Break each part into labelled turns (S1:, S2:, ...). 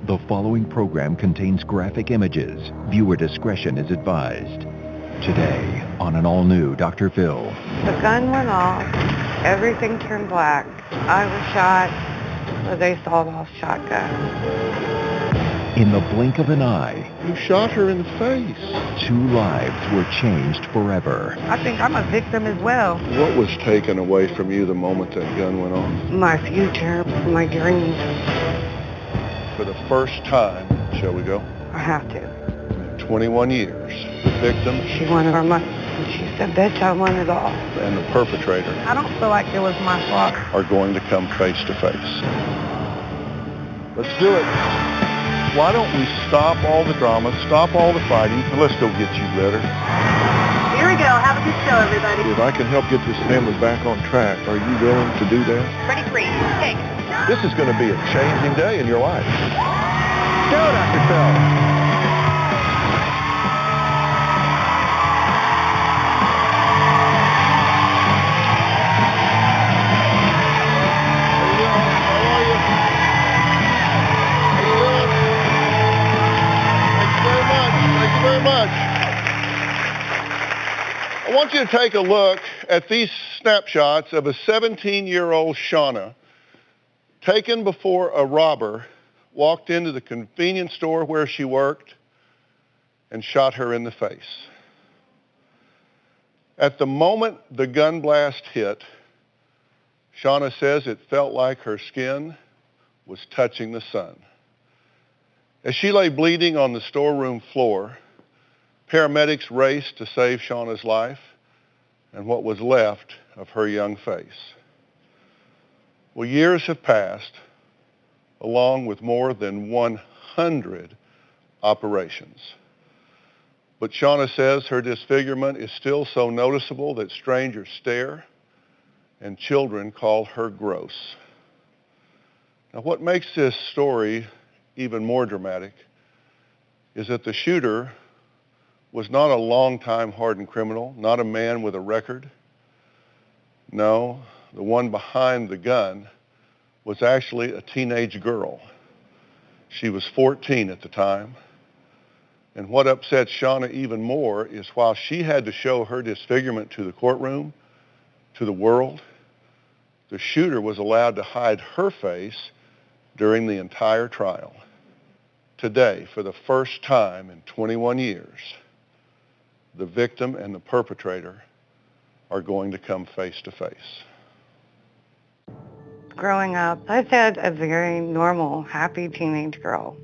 S1: The following program contains graphic images. Viewer discretion is advised. Today, on an all-new Dr. Phil.
S2: The gun went off. Everything turned black. I was shot with a sawed-off shotgun.
S1: In the blink of an eye,
S3: you shot her in the face.
S1: 2 lives were changed forever.
S2: I think I'm a victim as well.
S3: What was taken away from you the moment that gun went off?
S2: My future, my dreams.
S3: For the first time, shall we go?
S2: I have to.
S3: In 21 years, the victim...
S2: She wanted our money. And she said, bitch, I want it all.
S3: And the perpetrator...
S2: I don't feel like it was my fault.
S3: ...are going to come face to face. Let's do it. Why don't we stop all the drama, stop all the fighting, and let's go get you better.
S4: Here we go. Have a good show, everybody.
S3: If I can help get this family back on track, are you willing to do that?
S4: Ready, freeze, take.
S3: This is going to be a changing day in your life. Go, Dr. Phil. I want you to take a look at these snapshots of a 17-year-old Shawna taken before a robber walked into the convenience store where she worked and shot her in the face. At the moment the gun blast hit, Shawna says it felt like her skin was touching the sun. As she lay bleeding on the storeroom floor, paramedics raced to save Shawna's life and what was left of her young face. Well, years have passed, along with more than 100 operations. But Shawna says her disfigurement is still so noticeable that strangers stare and children call her gross. Now, what makes this story even more dramatic is that the shooter was not a long-time hardened criminal, not a man with a record. No, the one behind the gun was actually a teenage girl. She was 14 at the time. And what upsets Shawna even more is while she had to show her disfigurement to the courtroom, to the world, the shooter was allowed to hide her face during the entire trial. Today, for the first time in 21 years, the victim and the perpetrator are going to come face to face.
S2: Growing up, I had a very normal, happy teenage girl.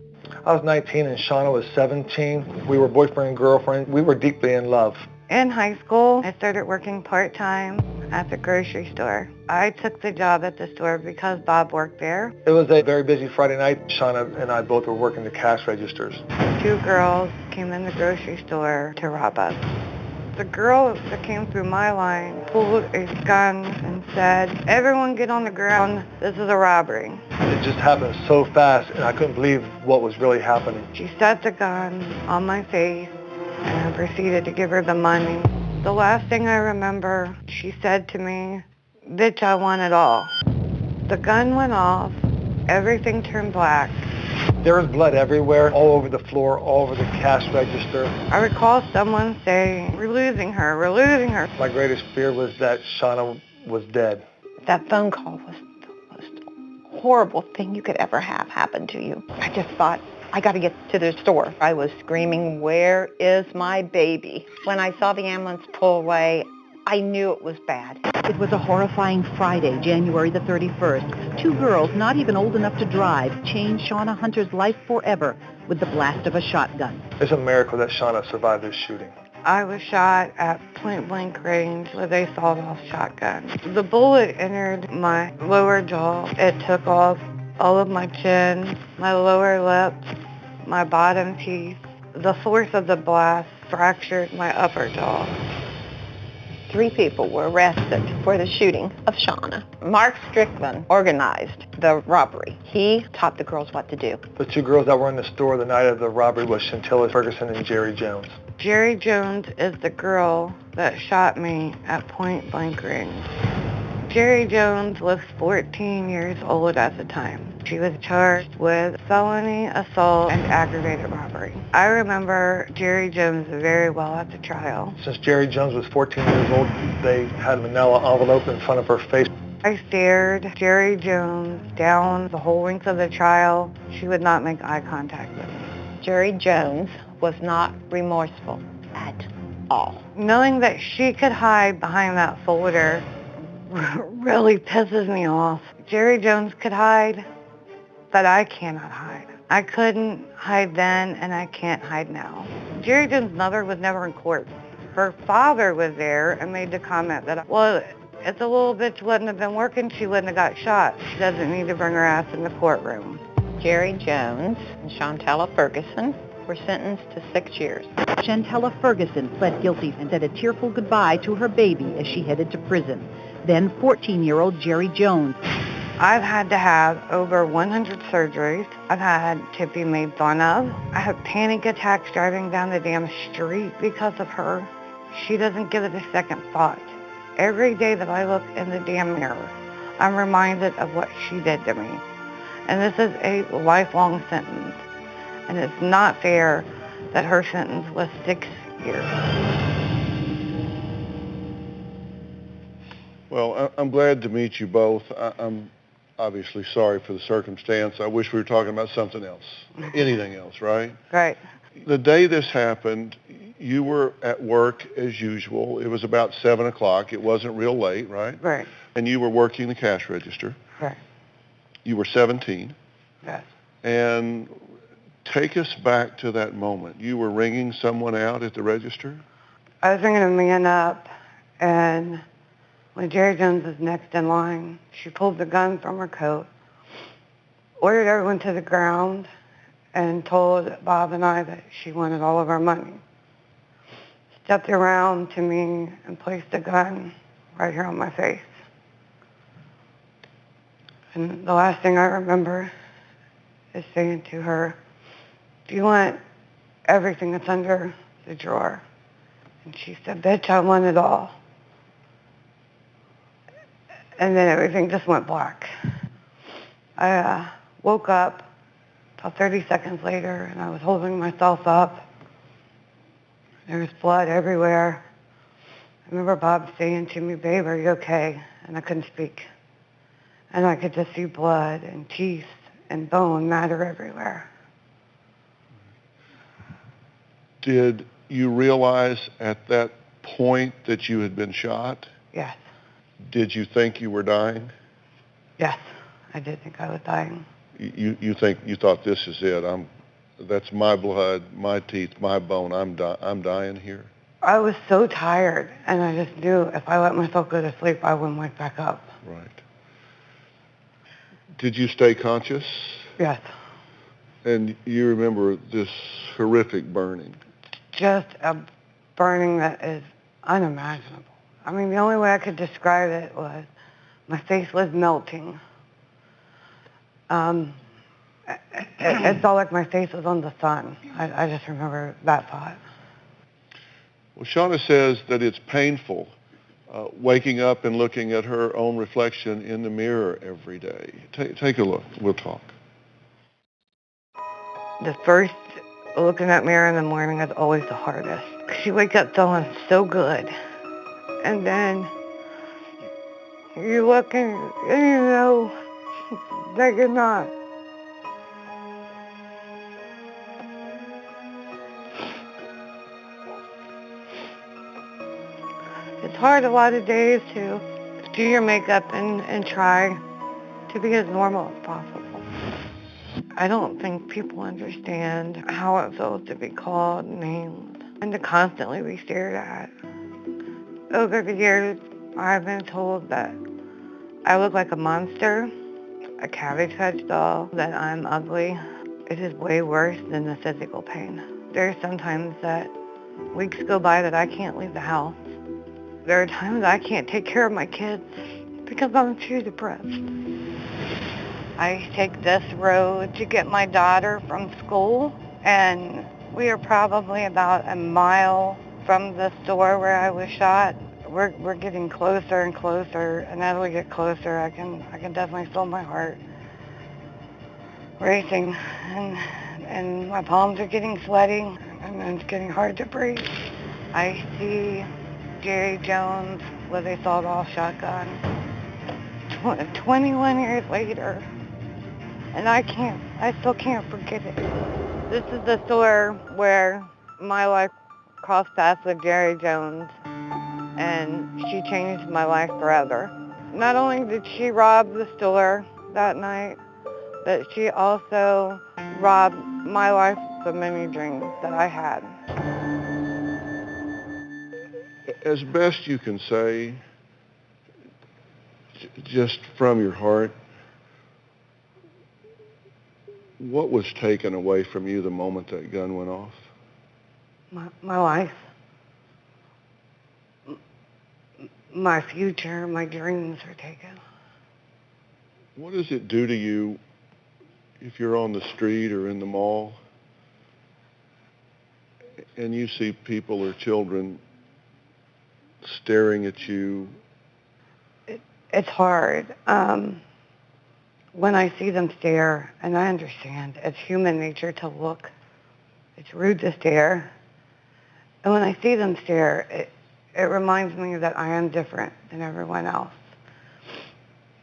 S5: I was 19 and Shawna was 17. We were boyfriend and girlfriend. We were deeply in love.
S2: In high school, I started working part-time at the grocery store. I took the job at the store because Bob worked there.
S5: It was a very busy Friday night. Shawna and I both were working the cash registers.
S2: 2 girls came in the grocery store to rob us. The girl that came through my line pulled a gun and said, "Everyone get on the ground, this is a robbery."
S5: It just happened so fast and I couldn't believe what was really happening.
S2: She set the gun on my face and I proceeded to give her the money. The last thing I remember, she said to me, "Bitch, I want it all." The gun went off, everything turned black.
S5: There was blood everywhere, all over the floor, all over the cash register.
S2: I recall someone saying, "We're losing her, we're losing her."
S5: My greatest fear was that Shawna was dead.
S4: That phone call was the most horrible thing you could ever have happen to you. I just thought, I got to get to the store. I was screaming, "Where is my baby?" When I saw the ambulance pull away, I knew it was bad.
S6: It was a horrifying Friday, January the 31st. 2 girls, not even old enough to drive, changed Shawna Hunter's life forever with the blast of a shotgun.
S5: It's a miracle that Shawna survived this shooting.
S2: I was shot at point-blank range with a sawed-off shotgun. The bullet entered my lower jaw. It took off all of my chin, my lower lip, my bottom teeth. The force of the blast fractured my upper jaw.
S4: 3 people were arrested for the shooting of Shawna. Mark Strickland organized the robbery. He taught the girls what to do.
S5: The 2 girls that were in the store the night of the robbery was Chantilla Ferguson and Jerrie Jones.
S2: Jerrie Jones is the girl that shot me at point-blank range. Jerrie Jones was 14 years old at the time. She was charged with felony assault and aggravated robbery. I remember Jerrie Jones very well at the trial.
S5: Since Jerrie Jones was 14 years old, they had a manila envelope in front of her face.
S2: I stared Jerrie Jones down the whole length of the trial. She would not make eye contact with me.
S4: Jerrie Jones was not remorseful at all.
S2: Knowing that she could hide behind that folder really pisses me off. Jerrie Jones could hide, but I cannot hide. I couldn't hide then, and I can't hide now. Jerrie Jones' mother was never in court. Her father was there and made the comment that, well, if the little bitch wouldn't have been working, she wouldn't have got shot. She doesn't need to bring her ass in the courtroom.
S4: Jerrie Jones and Shawna Ferguson were sentenced to 6 years.
S6: Shantella Ferguson pled guilty and said a tearful goodbye to her baby as she headed to prison. Then 14-year-old Jerrie Jones.
S2: I've had to have over 100 surgeries. I've had to be made fun of. I have panic attacks driving down the damn street because of her. She doesn't give it a second thought. Every day that I look in the damn mirror, I'm reminded of what she did to me. And this is a lifelong sentence. And it's not fair that her sentence was 6 years.
S3: Well, I'm glad to meet you both. I'm obviously sorry for the circumstance. I wish we were talking about something else, anything else, right?
S2: Right.
S3: The day this happened, you were at work as usual. It was about 7 o'clock. It wasn't real late, right?
S2: Right.
S3: And you were working the cash register.
S2: Right.
S3: You were 17.
S2: Yes.
S3: And take us back to that moment. You were ringing someone out at the register?
S2: I was ringing a man up, and when Jerrie Jones was next in line, she pulled the gun from her coat, ordered everyone to the ground, and told Bob and I that she wanted all of our money. Stepped around to me and placed the gun right here on my face. And the last thing I remember is saying to her, "Do you want everything that's under the drawer?" And she said, "Bitch, I want it all." And then everything just went black. I woke up about 30 seconds later, and I was holding myself up. There was blood everywhere. I remember Bob saying to me, "Babe, are you okay?" And I couldn't speak. And I could just see blood and teeth and bone matter everywhere.
S3: Did you realize at that point that you had been shot?
S2: Yes.
S3: Did you think you were dying?
S2: Yes, I did think I was dying.
S3: You thought, this is it. That's my blood, my teeth, my bone. I'm dying here.
S2: I was so tired, and I just knew if I let myself go to sleep, I wouldn't wake back up.
S3: Right. Did you stay conscious?
S2: Yes.
S3: And you remember this horrific burning?
S2: Just a burning that is unimaginable. I mean, the only way I could describe it was my face was melting. It felt like my face was on the sun. I just remember that thought.
S3: Well, Shawna says that it's painful waking up and looking at her own reflection in the mirror every day. Take a look. We'll talk.
S2: The first look in that mirror in the morning is always the hardest. 'Cause you wake up feeling so good. And then you look and you know that you're not. It's hard a lot of days to do your makeup and try to be as normal as possible. I don't think people understand how it feels to be called names and to constantly be stared at. Over the years, I've been told that I look like a monster, a Cabbage Patch doll, that I'm ugly. It is way worse than the physical pain. There are sometimes that weeks go by that I can't leave the house. There are times I can't take care of my kids because I'm too depressed. I take this road to get my daughter from school, and we are probably about a mile from the store where I was shot. we're getting closer and closer, and as we get closer, I can definitely feel my heart racing, and my palms are getting sweaty, and it's getting hard to breathe. I see Jerrie Jones with a sawed-off shotgun 21 years later, and I still can't forget it. This is the store where my life crossed paths with Jerrie Jones, and she changed my life forever. Not only did she rob the store that night, but she also robbed my life of many dreams that I had.
S3: As best you can say, just from your heart, what was taken away from you the moment that gun went off?
S2: My life, my future, my dreams were taken.
S3: What does it do to you if you're on the street or in the mall and you see people or children staring at you?
S2: It's hard. When I see them stare, and I understand it's human nature to look, it's rude to stare. And when I see them stare, it reminds me that I am different than everyone else.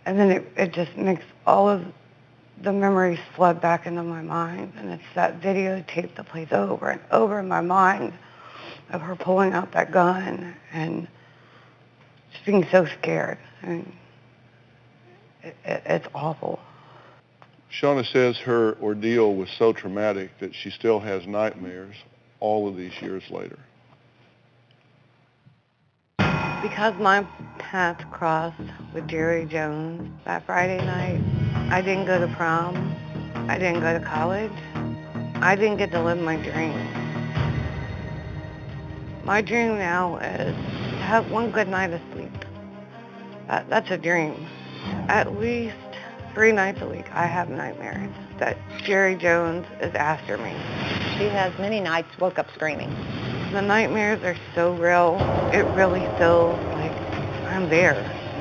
S2: And then it just makes all of the memories flood back into my mind. And it's that videotape that plays over and over in my mind of her pulling out that gun and just being so scared. And it's awful.
S3: Shawna says her ordeal was so traumatic that she still has nightmares all of these years later.
S2: Because my paths crossed with Jerrie Jones that Friday night, I didn't go to prom. I didn't go to college. I didn't get to live my dream. My dream now is to have one good night of sleep. That's a dream. At least 3 nights a week, I have nightmares that Jerrie Jones is after me.
S4: She has many nights woke up screaming.
S2: The nightmares are so real. It really feels like I'm there.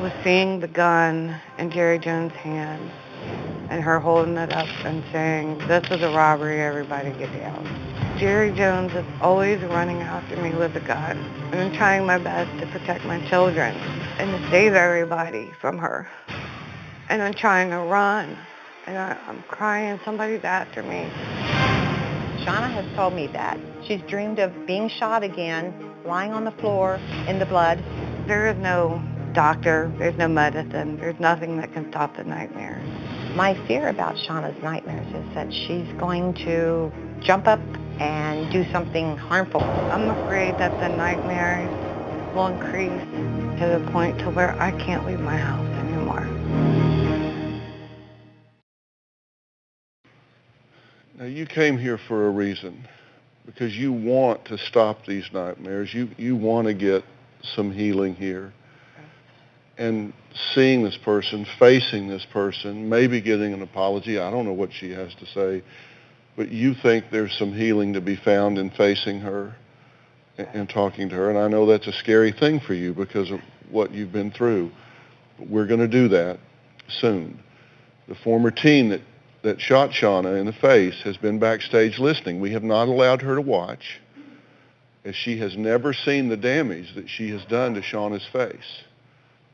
S2: With seeing the gun in Jerrie Jones' hand and her holding it up and saying, "This is a robbery, everybody get down." Jerrie Jones is always running after me with a gun. And I'm trying my best to protect my children and to save everybody from her. And I'm trying to run, and I'm crying, somebody's after me.
S4: Shawna has told me that. She's dreamed of being shot again, lying on the floor in the blood.
S2: There is no doctor, there's no medicine, there's nothing that can stop the nightmares.
S4: My fear about Shawna's nightmares is that she's going to jump up and do something harmful.
S2: I'm afraid that the nightmares will increase to the point to where I can't leave my house anymore.
S3: Now, you came here for a reason, because you want to stop these nightmares. You want to get some healing here. And seeing this person, facing this person, maybe getting an apology, I don't know what she has to say, but you think there's some healing to be found in facing her and talking to her. And I know that's a scary thing for you because of what you've been through. But we're going to do that soon. The former teen that shot Shawna in the face has been backstage listening. We have not allowed her to watch, as she has never seen the damage that she has done to Shawna's face.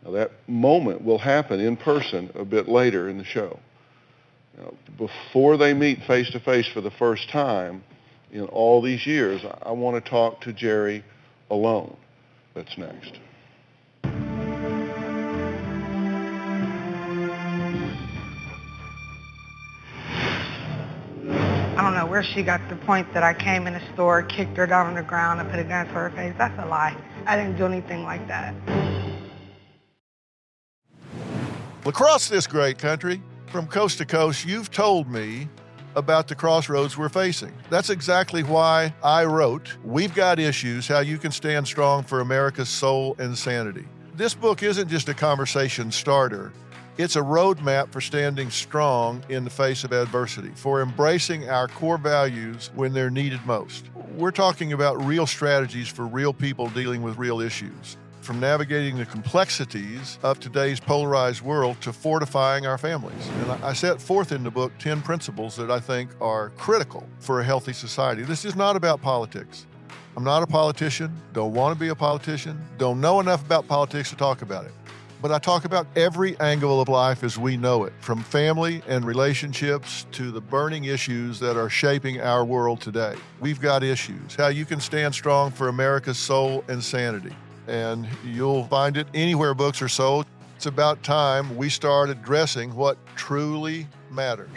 S3: Now, that moment will happen in person a bit later in the show. Now, before they meet face-to-face for the first time in all these years, I want to talk to Jerrie alone. That's next.
S2: I don't know where she got the point that I came in the store, kicked her down on the ground, and put a gun to her face. That's a lie. I didn't do anything like that.
S7: Across this great country, from coast to coast, you've told me about the crossroads we're facing. That's exactly why I wrote We've Got Issues, How You Can Stand Strong for America's Soul and Sanity. This book isn't just a conversation starter. It's a roadmap for standing strong in the face of adversity, for embracing our core values when they're needed most. We're talking about real strategies for real people dealing with real issues. from navigating the complexities of today's polarized world to fortifying our families. And I set forth in the book 10 principles that I think are critical for a healthy society. This is not about politics. I'm not a politician, don't want to be a politician, don't know enough about politics to talk about it. But I talk about every angle of life as we know it, from family and relationships to the burning issues that are shaping our world today. We've got issues, how you can stand strong for America's soul and sanity. And you'll find it anywhere books are sold. It's about time we start addressing what truly matters.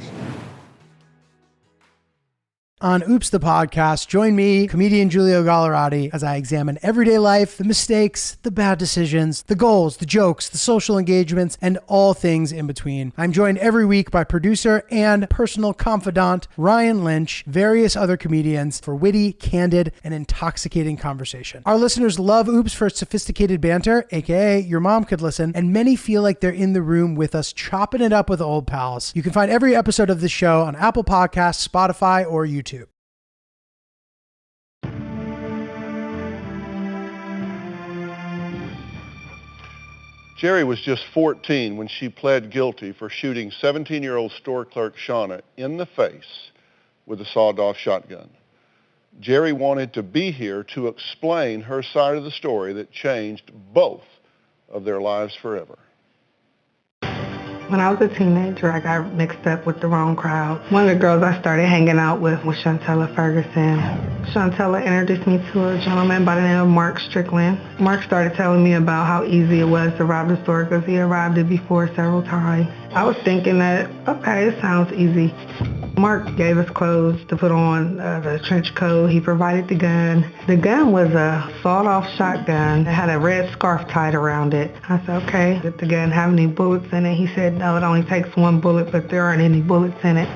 S8: On Oops the Podcast, join me, comedian Giulio Gallerati, as I examine everyday life, the mistakes, the bad decisions, the goals, the jokes, the social engagements, and all things in between. I'm joined every week by producer and personal confidant Ryan Lynch, various other comedians for witty, candid, and intoxicating conversation. Our listeners love Oops for its sophisticated banter, aka your mom could listen, and many feel like they're in the room with us chopping it up with old pals. You can find every episode of the show on Apple Podcasts, Spotify, or YouTube.
S3: Jerrie was just 14 when she pled guilty for shooting 17-year-old store clerk Shawna in the face with a sawed-off shotgun. Jerrie wanted to be here to explain her side of the story that changed both of their lives forever.
S2: When I was a teenager, I got mixed up with the wrong crowd. One of the girls I started hanging out with was Shantella Ferguson. Shantella introduced me to a gentleman by the name of Mark Strickland. Mark started telling me about how easy it was to rob the store because he had robbed it before several times. I was thinking that, okay, it sounds easy. Mark gave us clothes to put on, the trench coat. He provided the gun. The gun was a sawed-off shotgun. It had a red scarf tied around it. I said, okay, did the gun have any bullets in it? He said, no, it only takes one bullet, but there aren't any bullets in it.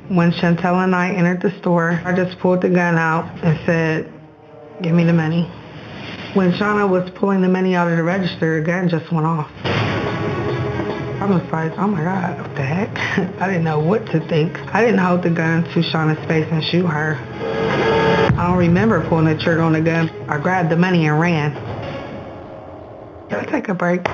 S2: When Chantel and I entered the store, I just pulled the gun out and said, give me the money. When Shawna was pulling the money out of the register, the gun just went off. I was like, oh my God, what the heck? I didn't know what to think. I didn't hold the gun to Shawna's face and shoot her. I don't remember pulling the trigger on the gun. I grabbed the money and ran. Can I take a break?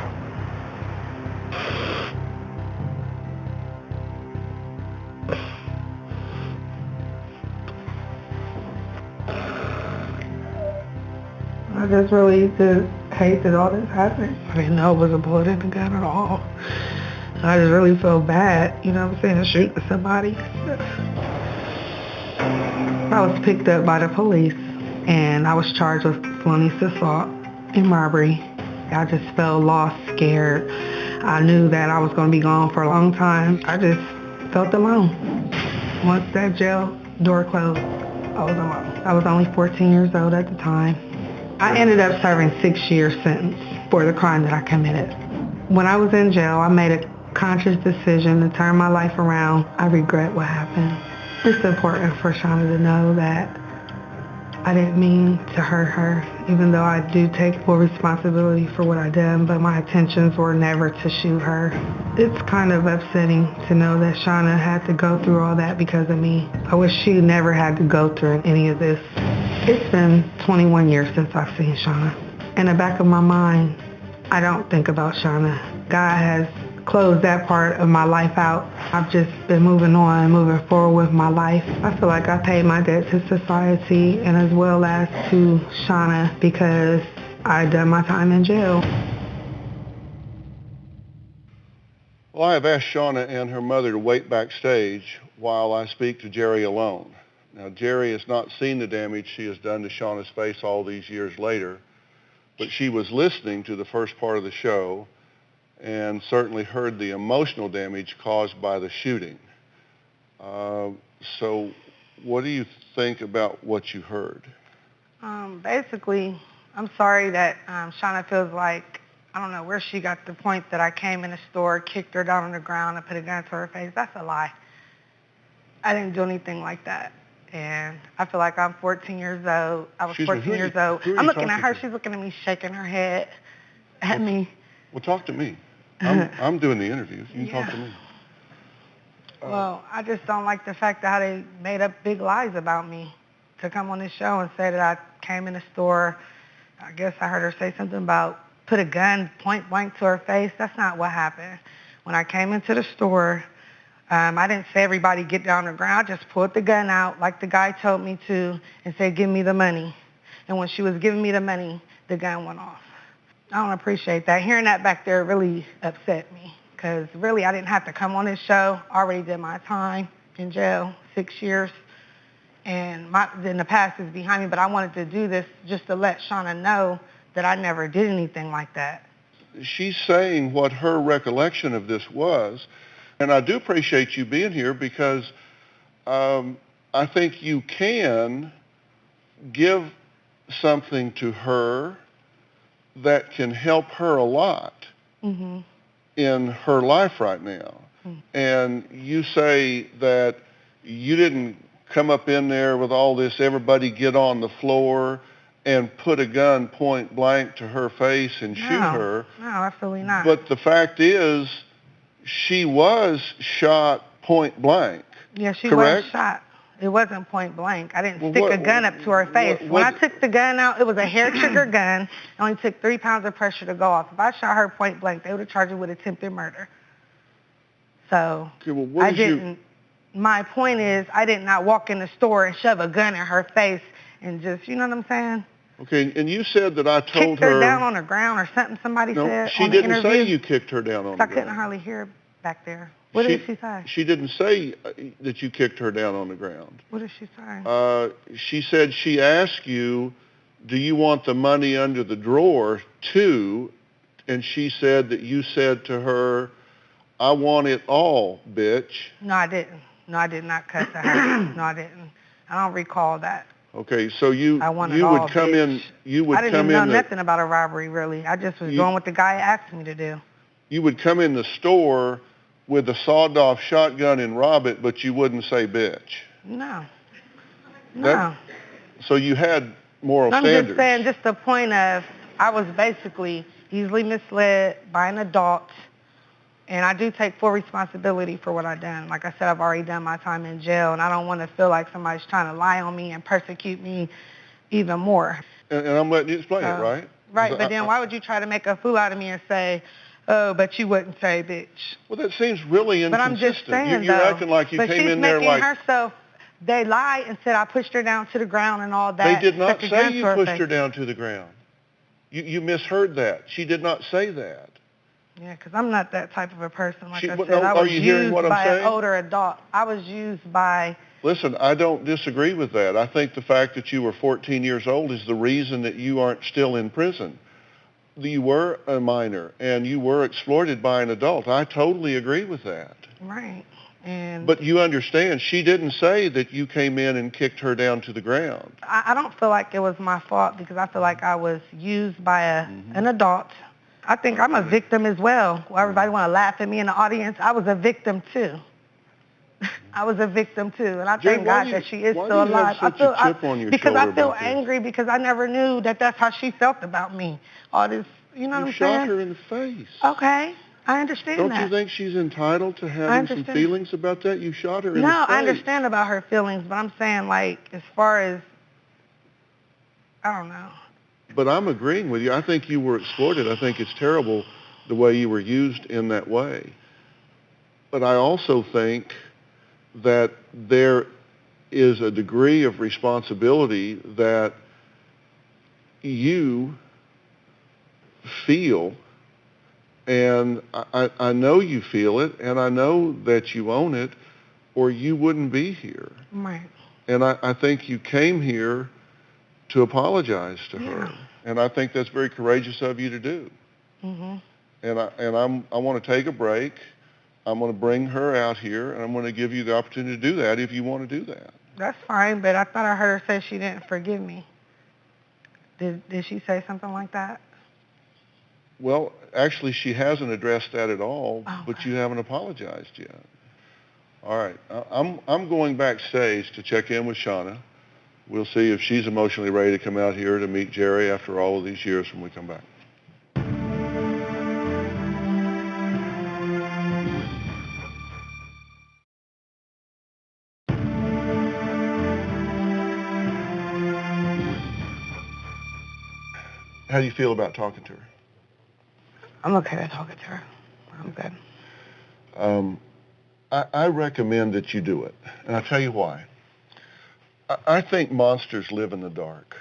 S2: I just really just hate that all this happened. I didn't know it was a bullet in the gun at all. I just really feel bad, you know what I'm saying, to shoot at somebody. I was picked up by the police and I was charged with felonious assault and robbery. I just felt lost, scared. I knew that I was going to be gone for a long time. I just felt alone. Once that jail door closed, I was alone. I was only 14 years old at the time. I ended up serving 6-year sentence for the crime that I committed. When I was in jail, I made a conscious decision to turn my life around. I regret what happened. It's important for Shawna to know that I didn't mean to hurt her, even though I do take full responsibility for what I did, but my intentions were never to shoot her. It's kind of upsetting to know that Shawna had to go through all that because of me. I wish she never had to go through any of this. It's been 21 years since I've seen Shawna. In the back of my mind, I don't think about Shawna. God has closed that part of my life out. I've just been moving on, moving forward with my life. I feel like I paid my debt to society and as well as to Shawna because I done my time in jail.
S3: Well, I have asked Shawna and her mother to wait backstage while I speak to Jerrie alone. Now, Jerrie has not seen the damage she has done to Shawna's face all these years later, but she was listening to the first part of the show and certainly heard the emotional damage caused by the shooting. So what do you think about what you heard?
S2: Basically, I'm sorry that Shawna feels like, I don't know where she got the point that I came in the store, kicked her down on the ground, and put a gun to her face. That's a lie. I didn't do anything like that. And I feel like I'm 14 years old. I was 14 years old. I'm looking at her. She's looking at me, shaking her head at me.
S3: Well, talk to me. I'm doing the interviews. You can talk to me.
S2: Well, I just don't like the fact that how they made up big lies about me to come on this show and say that I came in the store, I guess I heard her say something about put a gun point blank to her face. That's not what happened. When I came into the store, I didn't say everybody get down on the ground. I just pulled the gun out like the guy told me to and said, give me the money. And when she was giving me the money, the gun went off. I don't appreciate that. Hearing that back there really upset me because really I didn't have to come on this show. I already did my time in jail, 6 years. And then the past is behind me, but I wanted to do this just to let Shawna know that I never did anything like that.
S3: She's saying what her recollection of this was, and I do appreciate you being here because I think you can give something to her that can help her a lot in her life right now. And you say that you didn't come up in there with all this, everybody get on the floor and put a gun point blank to her face and shoot her.
S2: No, absolutely not.
S3: But the fact is, she was shot point blank.
S2: Yeah, she
S3: correct?
S2: was shot. It wasn't point blank. I didn't stick a gun up to her face. When I took the gun out, it was a hair trigger gun. It only took 3 pounds of pressure to go off. If I shot her point blank, they would have charged her with attempted murder. So I didn't. My point is, I did not walk in the store and shove a gun in her face and just, you know what I'm saying?
S3: Okay, and you said that I told
S2: her down on the ground or something. Somebody said
S3: she
S2: on the
S3: didn't
S2: interview.
S3: say you kicked her down on the ground.
S2: I couldn't hardly hear back there. What did she say?
S3: She didn't say that you kicked her down on the ground.
S2: What did she say?
S3: She said she asked you, do you want the money under the drawer too? And she said that you said to her, I want it all, bitch.
S2: No, I didn't. No, I did not cuss at her. No, I didn't. I don't recall that.
S3: Okay, so you would come in.
S2: I didn't even know nothing about a robbery, really. I just was doing what the guy asked me to do.
S3: You would come in the store with a sawed-off shotgun and rob it, but you wouldn't say bitch.
S2: No. No.
S3: So you had moral standards.
S2: I'm just saying, just the point of, I was basically easily misled by an adult, and I do take full responsibility for what I've done. Like I said, I've already done my time in jail, and I don't want to feel like somebody's trying to lie on me and persecute me even more.
S3: And I'm letting you explain it, right?
S2: Right, but then why would you try to make a fool out of me and say, oh, but you wouldn't say bitch?
S3: Well, that seems really inconsistent.
S2: But I'm just saying,
S3: You're acting like you came in there like...
S2: But she's making herself... They lied and said I pushed her down to the ground and all that.
S3: They did not say you pushed her down to the ground. You misheard that. She did not say that.
S2: Yeah, because I'm not that type of a person. Like I said,
S3: no,
S2: I was
S3: are you hearing
S2: used
S3: what I'm
S2: by
S3: saying?
S2: an older adult. I was used by...
S3: Listen, I don't disagree with that. I think the fact that you were 14 years old is the reason that you aren't still in prison. You were a minor, and you were exploited by an adult. I totally agree with that.
S2: Right.
S3: But you understand, she didn't say that you came in and kicked her down to the ground.
S2: I don't feel like it was my fault because I feel like I was used by an adult. I think I'm a victim as well. Everybody want to laugh at me in the audience. I was a victim too. I was a victim too, and I thank God that she is still alive.
S3: Because
S2: I feel angry because I never knew that that's how she felt about me. All this, you know what I'm saying?
S3: You shot her in the face.
S2: Okay, I understand that.
S3: Don't you think she's entitled to having some feelings about that? You shot her in the face.
S2: No, I understand about her feelings, but I'm saying, like, as far as, I don't know.
S3: But I'm agreeing with you. I think you were exploited. I think it's terrible the way you were used in that way. But I also think that there is a degree of responsibility that you feel, and I know you feel it, and I know that you own it, or you wouldn't be here.
S2: Right.
S3: And I think you came here to apologize to her, and I think that's very courageous of you to do.
S2: Mm-hmm.
S3: And I want to take a break. I'm going to bring her out here, and I'm going to give you the opportunity to do that if you want to do that.
S2: That's fine, but I thought I heard her say she didn't forgive me. Did she say something like that?
S3: Well, actually, she hasn't addressed that at all, but you haven't apologized yet. All right. I'm going backstage to check in with Shawna. We'll see if she's emotionally ready to come out here to meet Jerrie after all of these years when we come back. How do you feel about talking to her?
S2: I'm okay with talking to her. I'm good.
S3: I recommend that you do it, and I'll tell you why. I think monsters live in the dark.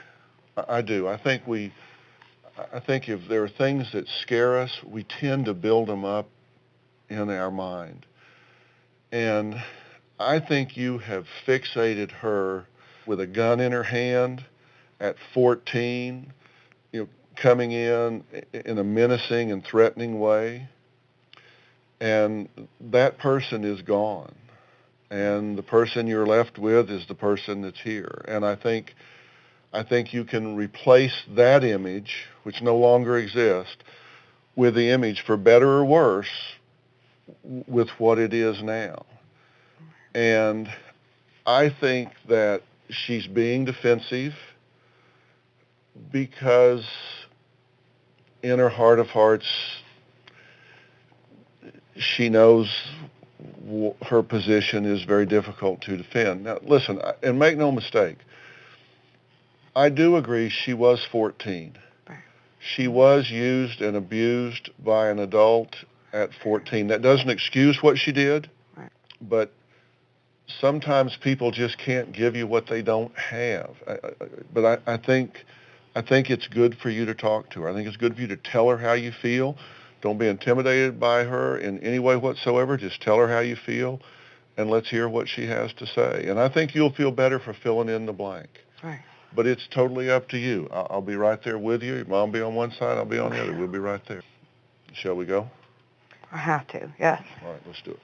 S3: I do. I think if there are things that scare us, we tend to build them up in our mind. And I think you have fixated her with a gun in her hand at 14, coming in a menacing and threatening way. And that person is gone. And the person you're left with is the person that's here. And I think you can replace that image, which no longer exists, with the image, for better or worse, with what it is now. And I think that she's being defensive because in her heart of hearts, she knows her position is very difficult to defend. Now, listen, and make no mistake, I do agree she was 14. She was used and abused by an adult at 14. That doesn't excuse what she did, but sometimes people just can't give you what they don't have. But I think it's good for you to talk to her. I think it's good for you to tell her how you feel. Don't be intimidated by her in any way whatsoever. Just tell her how you feel, and let's hear what she has to say. And I think you'll feel better for filling in the blank.
S2: Right.
S3: But it's totally up to you. I'll be right there with you. Your mom will be on one side, I'll be on the other. We'll be right there. Shall we go?
S2: I have to, yes.
S3: All right, let's do it.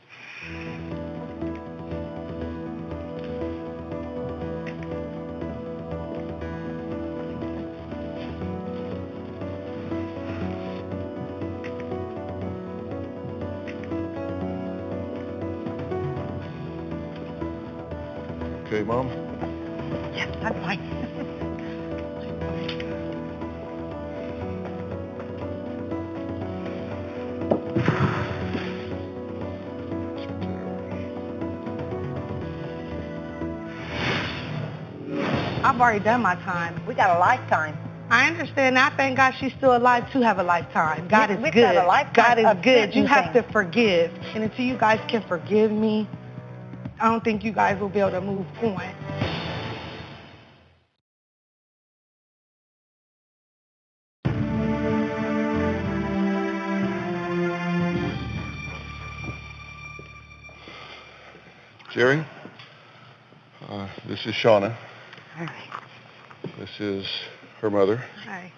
S3: Okay, Mom?
S4: Yes, I'm fine.
S2: I've already done my time.
S4: We got a lifetime.
S2: I understand. I thank God she's still alive to have a lifetime. God is
S4: We've
S2: good.
S4: got a lifetime
S2: God is
S4: of
S2: good. You have to
S4: sentencing.
S2: forgive. And until you guys can forgive me, I don't think you guys will be able to move on.
S3: Jerry, this is Shawna.
S2: Hi.
S3: This is her mother.
S2: Hi.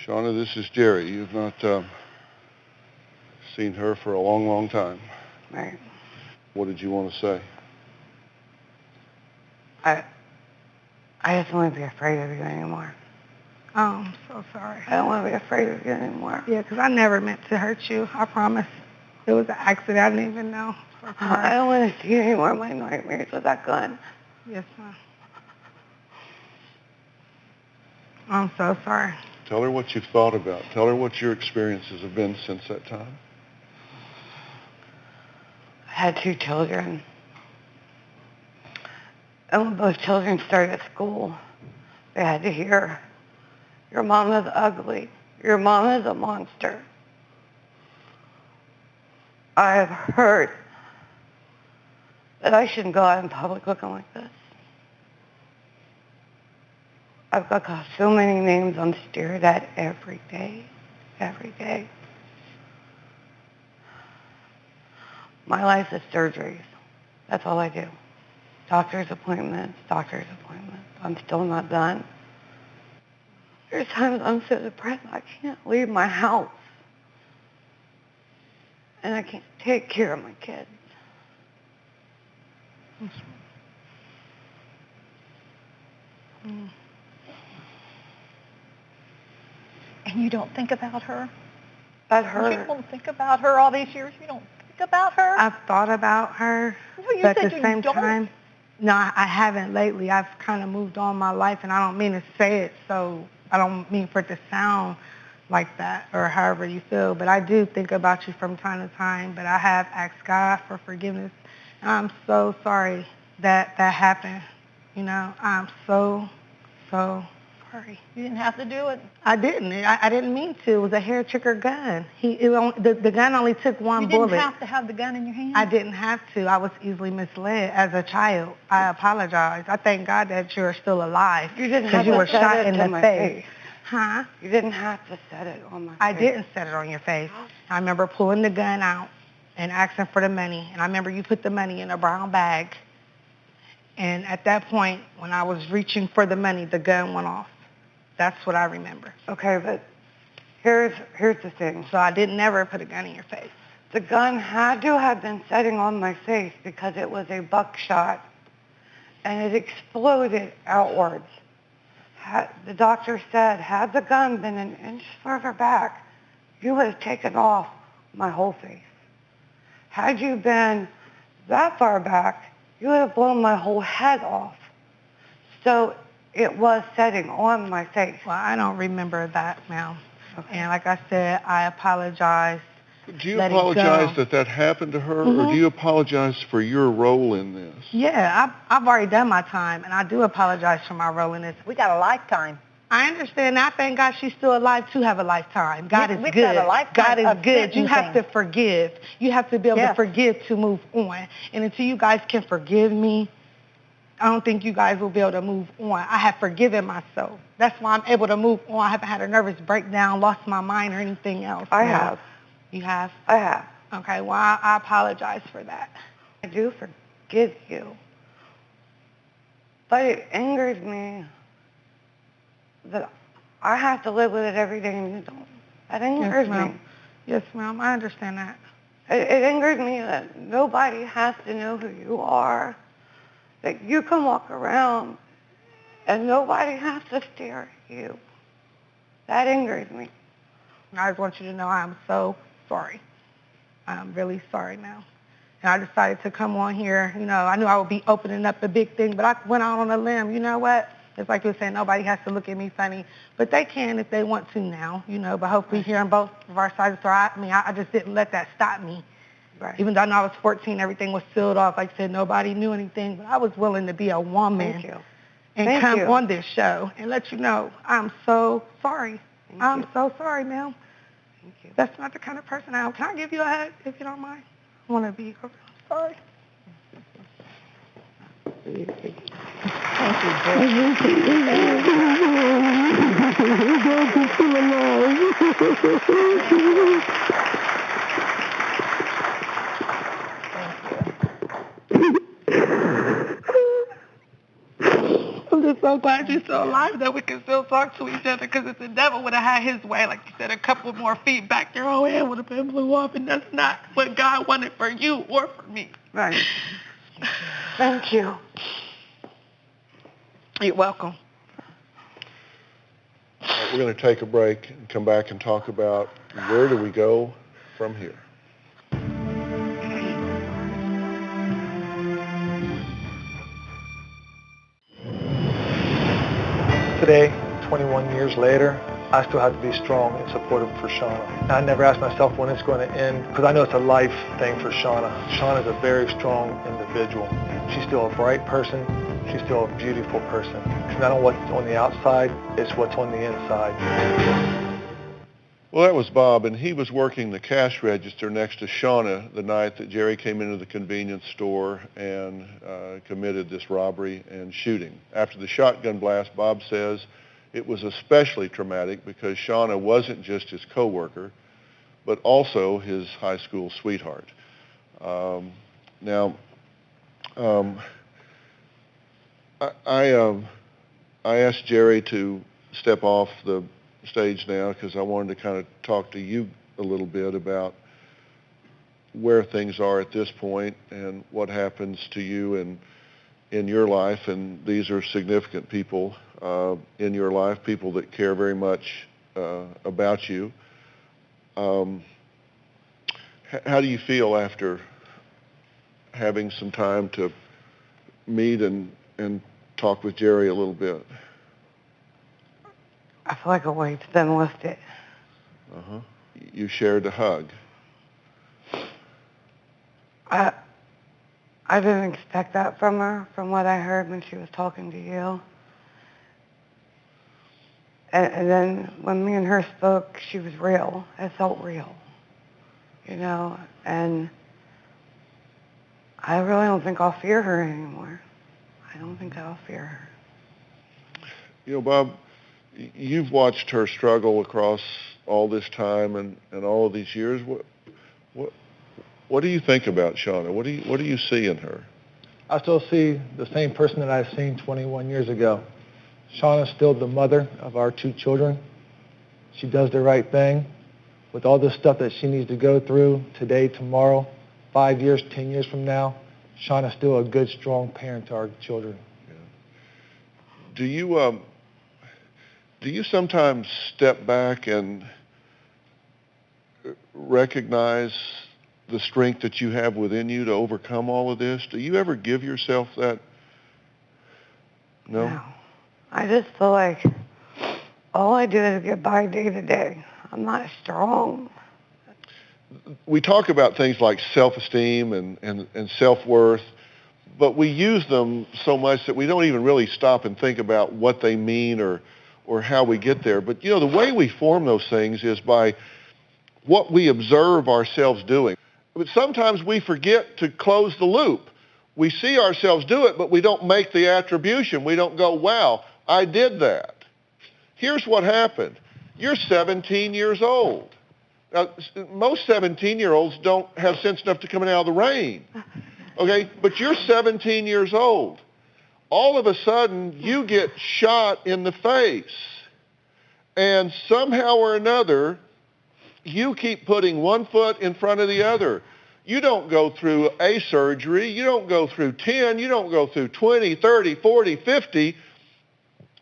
S3: Shawna, this is Jerrie. You've not seen her for a long, long time.
S2: Right.
S3: What did you want to say?
S2: I just don't want to be afraid of you anymore. Oh, I'm so sorry. I don't want to be afraid of you anymore. Yeah, because I never meant to hurt you. I promise. It was an accident. I didn't even know. So sorry. I don't want to see any more of my nightmares with that gun. Yes, ma'am. I'm so sorry.
S3: Tell her what you've thought about. Tell her what your experiences have been since that time.
S2: I had 2 children. And when both children started school, they had to hear, your mom is ugly. Your mom is a monster. I have heard that I shouldn't go out in public looking like this. I've got so many names I'm stared at every day. Every day. My life is surgeries. That's all I do. Doctor's appointments, doctor's appointments. I'm still not done. There's times I'm so depressed I can't leave my house. And I can't take care of my kids.
S4: And you don't think about her?
S2: About her?
S4: You don't think about her all these years? You don't think about her?
S2: I've thought about her,
S4: No, you
S2: but
S4: said
S2: at the
S4: you
S2: same
S4: don't.
S2: time, no, I haven't lately. I've kind of moved on my life, and I don't mean to say it, so I don't mean for it to sound like that or however you feel, but I do think about you from time to time, but I have asked God for forgiveness, and I'm so sorry that happened. You know, I'm so sorry.
S4: You didn't have to do it.
S2: I didn't. I didn't mean to. It was a hair trigger gun. The gun only took one bullet.
S4: You didn't have to have the gun in your hand?
S2: I didn't have to. I was easily misled as a child. I apologize. I thank God that you're still alive.
S9: You didn't
S2: because
S9: have
S2: you
S9: to
S2: were
S9: set
S2: shot
S9: it
S2: in
S9: to
S2: the
S9: my
S2: face.
S9: face.
S2: Huh?
S9: You didn't have to set it on my face.
S2: I didn't set it on your face. I remember pulling the gun out and asking for the money. And I remember you put the money in a brown bag. And at that point, when I was reaching for the money, the gun went off. That's what I remember.
S9: Okay, but here's the thing.
S2: So I didn't never put a gun in your face.
S9: The gun had to have been setting on my face because it was a buckshot and it exploded outwards. The doctor said, had the gun been an inch further back, you would have taken off my whole face. Had you been that far back, you would have blown my whole head off. So it was setting on my face.
S2: Well, I don't remember that, ma'am. Okay. And like I said, I apologize.
S3: Do you apologize that happened to her, or do you apologize for your role in this?
S2: Yeah, I've already done my time, and I do apologize for my role in this.
S4: We got a lifetime.
S2: I understand. I thank God she's still alive to have a lifetime. God is
S4: We've
S2: good.
S4: got a lifetime
S2: God is good.
S4: sentencing.
S2: You have to forgive. You have to be able to forgive to move on. And until you guys can forgive me, I don't think you guys will be able to move on. I have forgiven myself. That's why I'm able to move on. I haven't had a nervous breakdown, lost my mind, or anything else.
S9: I have.
S2: You have?
S9: I have.
S2: Okay, well, I apologize for that.
S9: I do forgive you. But it angers me that I have to live with it every day and you don't. That angers me.
S2: Yes, ma'am. I understand that.
S9: It angers me that nobody has to know who you are, that you can walk around and nobody has to stare at you. That angers me.
S2: I just want you to know I'm so sorry. I'm really sorry now. And I decided to come on here. You know, I knew I would be opening up a big thing, but I went out on a limb. You know what? It's like you were saying, nobody has to look at me funny. But they can if they want to now, you know. But hopefully hearing both of our sides. So I just didn't let that stop me.
S9: Right.
S2: Even though I know I was 14, everything was sealed off. Like I said, nobody knew anything. But I was willing to be a woman.
S9: Thank you.
S2: And come on this show and let you know I'm so sorry. I'm so sorry, ma'am.
S9: Thank you.
S2: That's not the kind of person I am. Can I give you a hug, if you don't mind? I want to be sorry.
S4: Thank you,
S2: I'm just so glad you're still alive that we can still talk to each other, because if the devil would have had his way, like you said, a couple more feet back, your whole head would have been blew off, and that's not what God wanted for you or for me.
S9: Right. Thank you.
S2: You're welcome.
S3: We're going to take a break and come back and talk about where do we go from here.
S5: Today, 21 years later, I still have to be strong and supportive for Shawna. I never ask myself when it's going to end, because I know it's a life thing for Shawna. Shawna's a very strong individual. She's still a bright person. She's still a beautiful person. It's not what's on the outside, it's what's on the inside.
S3: Well, that was Bob, and he was working the cash register next to Shawna the night that Jerrie came into the convenience store and committed this robbery and shooting. After the shotgun blast, Bob says it was especially traumatic because Shawna wasn't just his coworker, but also his high school sweetheart. I asked Jerrie to step off the stage now because I wanted to kind of talk to you a little bit about where things are at this point and what happens to you and in your life. And these are significant people in your life, people that care very much about you. How do you feel after having some time to meet and talk with Jerrie a little bit?
S9: I feel like a weight's been lifted.
S3: Uh-huh. You shared a hug.
S9: I I didn't expect that from her, from what I heard when she was talking to you. And then when me and her spoke, she was real. It felt real, you know, and I really don't think I'll fear her anymore. I don't think I'll fear her.
S3: You know, Bob, you've watched her struggle across all this time and all of these years. What do you think about Shawna? What do you see in her?
S5: I still see the same person that I've seen 21 years ago. Shawna's still the mother of our 2 children. She does the right thing. With all the stuff that she needs to go through today, tomorrow, 5 years, 10 years from now, Shawna's still a good, strong parent to our children.
S3: Yeah. Do you sometimes step back and recognize the strength that you have within you to overcome all of this? Do you ever give yourself that? No?
S9: I just feel like all I do is get by day to day. I'm not strong.
S3: We talk about things like self-esteem and self-worth, but we use them so much that we don't even really stop and think about what they mean or how we get there. But, you know, the way we form those things is by what we observe ourselves doing. But sometimes we forget to close the loop. We see ourselves do it, but we don't make the attribution. We don't go, wow, I did that. Here's what happened. You're 17 years old. Now, most 17-year-olds don't have sense enough to come out of the rain. Okay, but you're 17 years old. All of a sudden, you get shot in the face. And somehow or another, you keep putting one foot in front of the other. You don't go through a surgery. You don't go through 10. You don't go through 20, 30, 40, 50.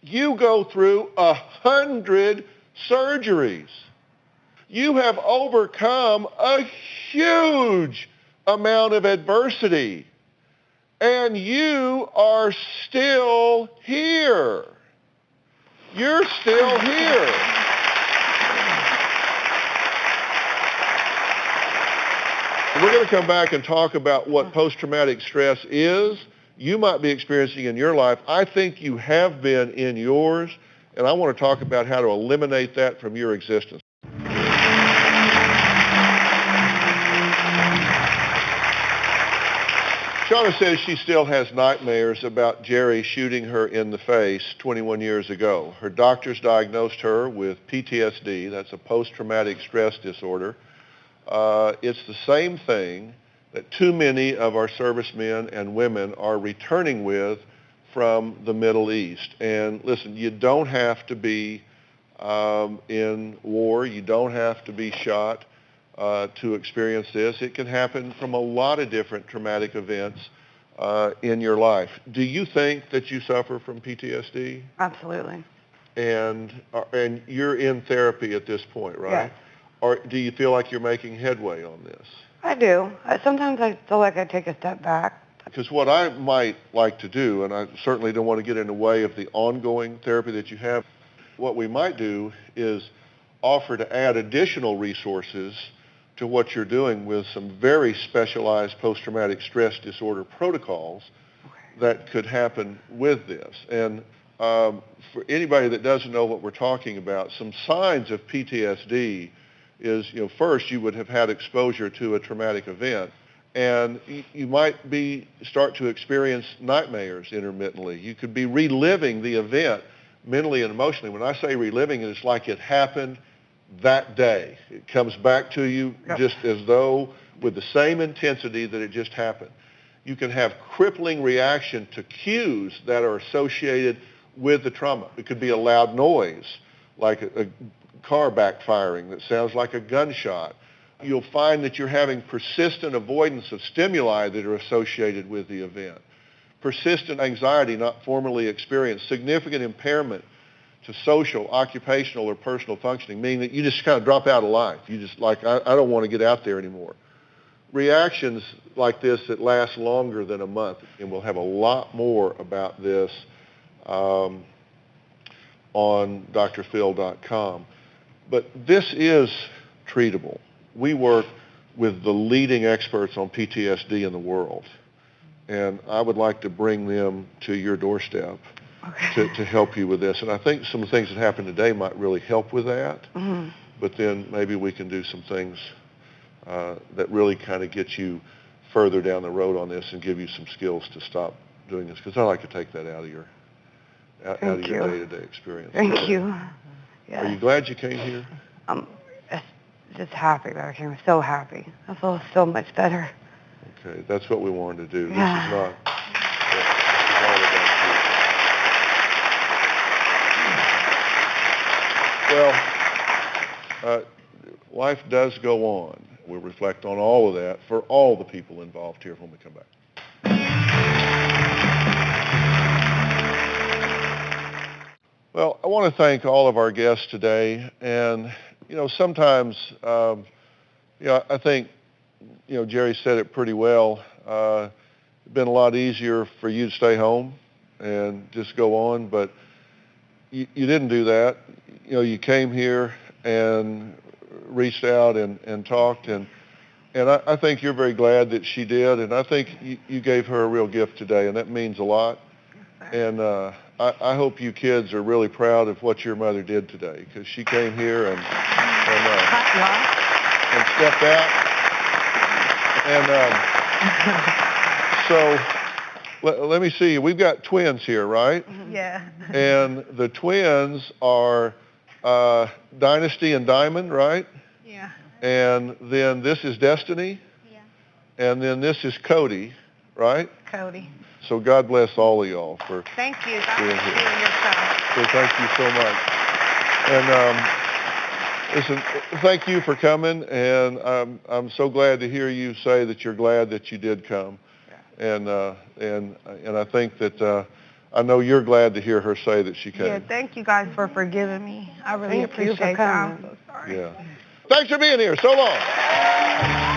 S3: You go through 100 surgeries. You have overcome a huge amount of adversity. And you are still here. You're still here. We're going to come back and talk about what post-traumatic stress is. You might be experiencing in your life. I think you have been in yours, and I want to talk about how to eliminate that from your existence. Shawna says she still has nightmares about Jerrie shooting her in the face 21 years ago. Her doctors diagnosed her with PTSD. That's a post-traumatic stress disorder. It's the same thing that too many of our servicemen and women are returning with from the Middle East. And listen, you don't have to be in war. You don't have to be shot to experience this. It can happen from a lot of different traumatic events in your life. Do you think that you suffer from PTSD?
S9: Absolutely.
S3: And you're in therapy at this point, right?
S9: Yes.
S3: Or do you feel like you're making headway on this?
S9: I do. Sometimes I feel like I take a step back.
S3: Because what I might like to do, and I certainly don't want to get in the way of the ongoing therapy that you have, what we might do is offer to add additional resources to what you're doing with some very specialized post-traumatic stress disorder protocols that could happen with this. And for anybody that doesn't know what we're talking about, some signs of PTSD is, first you would have had exposure to a traumatic event, and you might start to experience nightmares intermittently. You could be reliving the event mentally and emotionally. When I say reliving it, it's like it happened that day. It comes back to you just as though with the same intensity that it just happened. You can have crippling reaction to cues that are associated with the trauma. It could be a loud noise, like a car backfiring that sounds like a gunshot. You'll find that you're having persistent avoidance of stimuli that are associated with the event. Persistent anxiety not formerly experienced, significant impairment to social, occupational, or personal functioning, meaning that you just kind of drop out of life. You just I don't want to get out there anymore. Reactions like this that last longer than a month, and we'll have a lot more about this on drphil.com. But this is treatable. We work with the leading experts on PTSD in the world. and I would like to bring them to your doorstep to help you with this. And I think some of the things that happened today might really help with that.
S2: Mm-hmm.
S3: But then maybe we can do some things that really kind of get you further down the road on this and give you some skills to stop doing this, because I like to take that out of your day-to-day experience.
S2: Thank you. Yeah.
S3: Are you glad you came here?
S2: I'm just happy that I came. I'm so happy. I feel so much better.
S3: Okay, that's what we wanted to do.
S2: Yeah.
S3: This is not. This is all about you. Well, life does go on. We'll reflect on all of that for all the people involved here when we come back. Well, I want to thank all of our guests today. And, sometimes, I think, Jerrie said it pretty well. It's been a lot easier for you to stay home and just go on, but you didn't do that. You came here and reached out and talked, and I think you're very glad that she did, and I think you gave her a real gift today, and that means a lot. And I hope you kids are really proud of what your mother did today, because she came here and stepped out. And so let me see. We've got twins here, right?
S2: Yeah.
S3: And the twins are Dynasty and Diamond, right?
S2: Yeah.
S3: And then this is Destiny.
S2: Yeah.
S3: And then this is Cody, right?
S2: Cody.
S3: So God bless all of y'all for
S2: Thank you. God
S3: being
S2: bless
S3: here.
S2: you and your son.
S3: So thank you so much. And listen, thank you for coming. And I'm so glad to hear you say that you're glad that you did come. Yeah. And I think that I know you're glad to hear her say that she came.
S2: Yeah, thank you guys for forgiving me. I really appreciate it. I'm so sorry.
S3: Yeah. Thanks for being here. So long.